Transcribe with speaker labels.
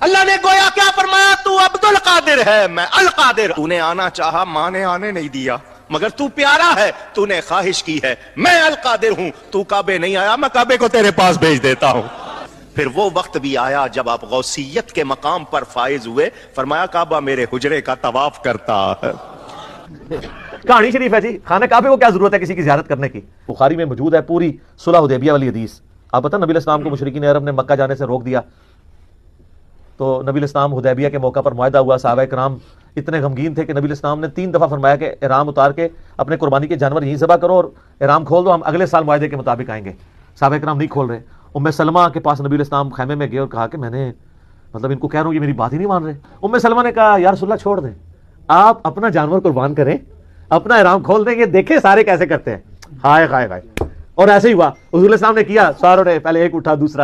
Speaker 1: اللہ نے گویا کیا فرمایا؟ تو عبد القادر ہے، میں القادر۔ تو نے آنا چاہا، ماں نے آنے نہیں دیا، مگر تو پیارا ہے، تو نے خواہش کی ہے، میں القادر ہوں، تو کعبے نہیں آیا، میں کعبے کو تیرے پاس بھیج دیتا ہوں۔ پھر وہ وقت بھی آیا جب آپ غوثیت کے مقام پر فائز ہوئے، فرمایا کعبہ میرے حجرے کا طواف کرتا ہے۔
Speaker 2: کہانی شریف ہے جی، خانہ کعبے کو کیا ضرورت ہے کسی کی زیارت کرنے کی؟ بخاری میں موجود ہے پوری صلح حدیبیہ والی حدیث۔ آپ پتہ نبی علیہ السلام کو مشرکین عرب نے مکہ جانے سے روک دیا، تو نبی علیہ السلام حدیبیہ کے موقع پر معاہدہ ہوا، صحابہ کرام اتنے غمگین تھے کہ نبی علیہ السلام نے 3 دفعہ فرمایا کہ احرام اتار کے اپنے قربانی کے جانور یہیں ذبح کرو اور احرام کھول دو، ہم اگلے سال معاہدے کے مطابق آئیں گے۔ صحابہ کرام نہیں کھول رہے۔ ام سلمہ کے پاس نبی علیہ السلام خیمے میں گئے اور کہا کہ میں نے ان کو کہہ رہا ہوں یہ میری بات ہی نہیں مان رہے۔ ام سلمہ نے کہا یا رسول اللہ چھوڑ دیں، آپ اپنا جانور قربان کریں، اپنا احرام کھول دیں گے، دیکھیں سارے کیسے کرتے ہیں۔ ہائے ہائے ہائے، اور ایسے ہی ہوا، حضور علیہ السلام نے کیا، ساروں نے پہلے ایک اٹھا دوسرا